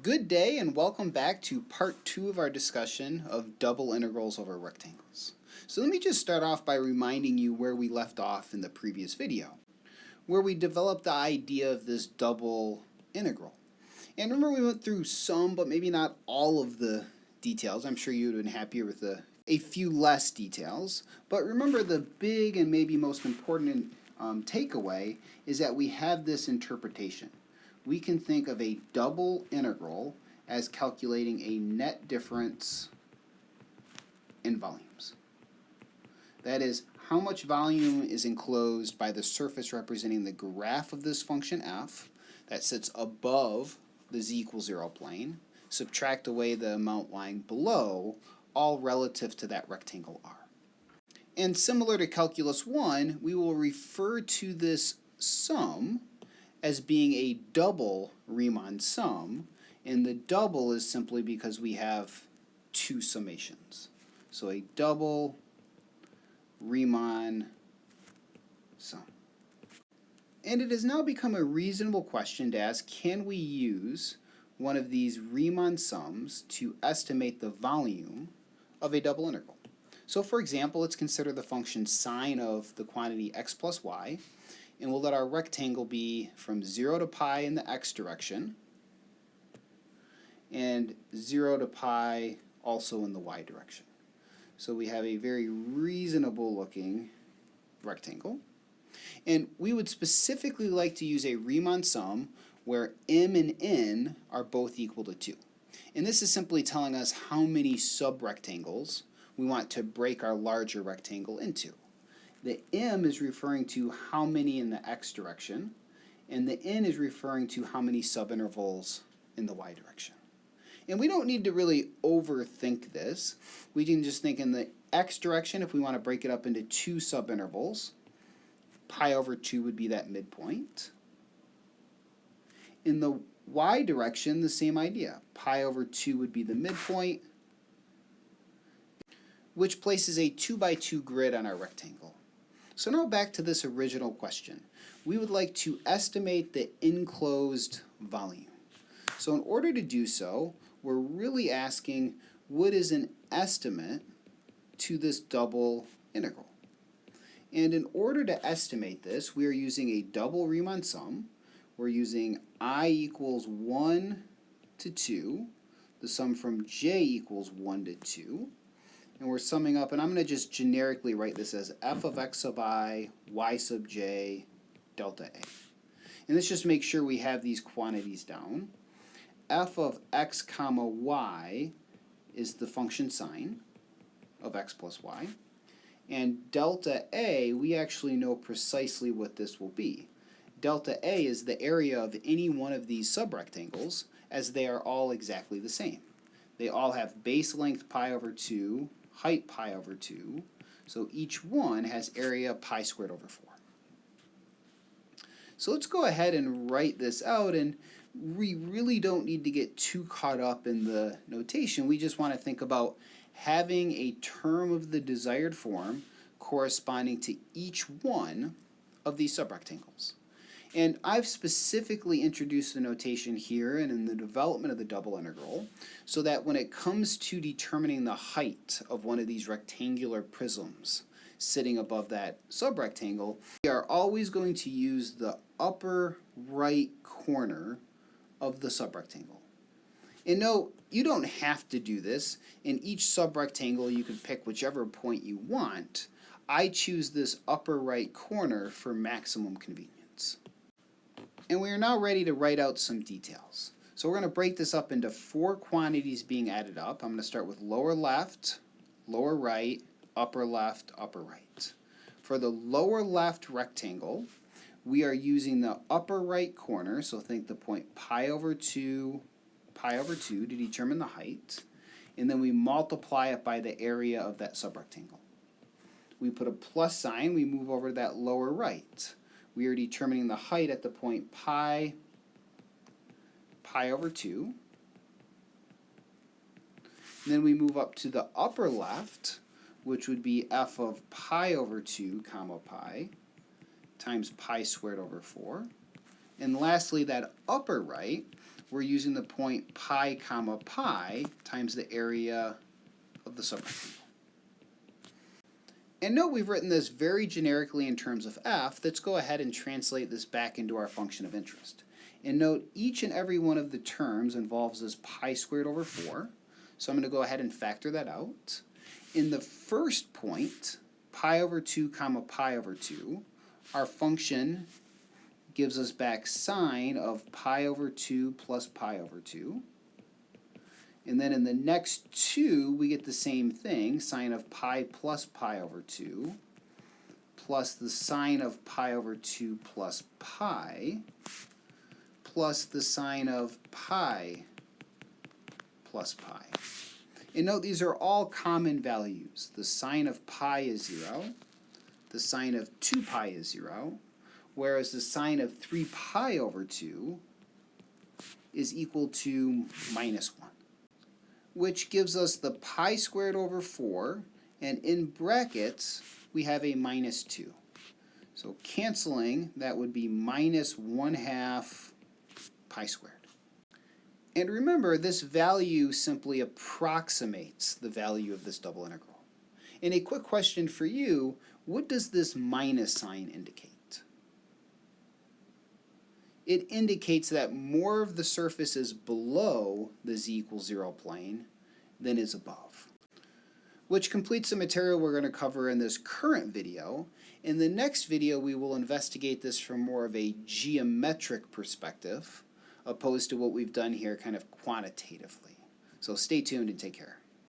Good day and welcome back to part 2 of our discussion of double integrals over rectangles. So let me just start off by reminding you where we left off in the previous video, where we developed the idea of this double integral. And remember, we went through some, but maybe not all of the details. I'm sure you would have been happier with a few less details. But remember, the big and maybe most important takeaway is that we have this interpretation. We can think of a double integral as calculating a net difference in volumes. That is, how much volume is enclosed by the surface representing the graph of this function f that sits above the z equals 0 plane, subtract away the amount lying below, all relative to that rectangle R. And similar to calculus 1, we will refer to this sum as being a double Riemann sum, and the double is simply because we have two summations. So a double Riemann sum. And it has now become a reasonable question to ask, can we use one of these Riemann sums to estimate the volume of a double integral? So for example, let's consider the function sine of the quantity x plus y, and we'll let our rectangle be from 0 to pi in the x direction, and 0 to pi also in the y direction. So we have a very reasonable looking rectangle. And we would specifically like to use a Riemann sum where m and n are both equal to 2. And this is simply telling us how many subrectangles we want to break our larger rectangle into. The m is referring to how many in the x direction, and the n is referring to how many subintervals in the y direction. And we don't need to really overthink this. We can just think in the x direction, if we want to break it up into two subintervals, pi over 2 would be that midpoint. In the y direction, the same idea. Pi over 2 would be the midpoint, which places a 2 by 2 grid on our rectangle. So now back to this original question. We would like to estimate the enclosed volume. So in order to do so, we're really asking, what is an estimate to this double integral? And in order to estimate this, we are using a double Riemann sum. We're using I equals 1 to 2, the sum from j equals 1 to 2. And we're summing up, and I'm going to just generically write this as f of x sub I, y sub j, delta a. And let's just make sure we have these quantities down. F of x comma y is the function sine of x plus y. And delta a, we actually know precisely what this will be. Delta a is the area of any one of these subrectangles, as they are all exactly the same. They all have base length pi over 2, height pi over 2, so each one has area pi squared over 4. So let's go ahead and write this out, and we really don't need to get too caught up in the notation. We just want to think about having a term of the desired form corresponding to each one of these subrectangles. And I've specifically introduced the notation here and in the development of the double integral so that when it comes to determining the height of one of these rectangular prisms sitting above that subrectangle, we are always going to use the upper right corner of the subrectangle. And no, you don't have to do this. In each subrectangle, you can pick whichever point you want. I choose this upper right corner for maximum convenience. And we are now ready to write out some details. So we're going to break this up into 4 quantities being added up. I'm going to start with lower left, lower right, upper left, upper right. For the lower left rectangle, we are using the upper right corner, so think the point pi over 2 to determine the height, and then we multiply it by the area of that subrectangle. We put a plus sign, we move over to that lower right. We are determining the height at the point pi over 2. And then we move up to the upper left, which would be f of pi over 2 comma pi times pi squared over 4. And lastly, that upper right, we're using the point pi comma pi times the area of the subrectangle. And note we've written this very generically in terms of f. Let's go ahead and translate this back into our function of interest. And note each and every one of the terms involves this pi squared over 4. So I'm going to go ahead and factor that out. In the first point, pi over 2 comma pi over 2, our function gives us back sine of pi over 2 plus pi over 2. And then in the next two, we get the same thing, sine of pi plus pi over 2, plus the sine of pi over 2 plus pi, plus the sine of pi plus pi. And note these are all common values. The sine of pi is 0, the sine of 2 pi is 0, whereas the sine of 3 pi over 2 is equal to minus 1. Which gives us the pi squared over 4, and in brackets, we have a minus 2. So canceling, that would be minus 1/2 pi squared. And remember, this value simply approximates the value of this double integral. And a quick question for you, what does this minus sign indicate? It indicates that more of the surface is below the z equals 0 plane than is above. Which completes the material we're going to cover in this current video. In the next video, we will investigate this from more of a geometric perspective, opposed to what we've done here kind of quantitatively. So stay tuned and take care.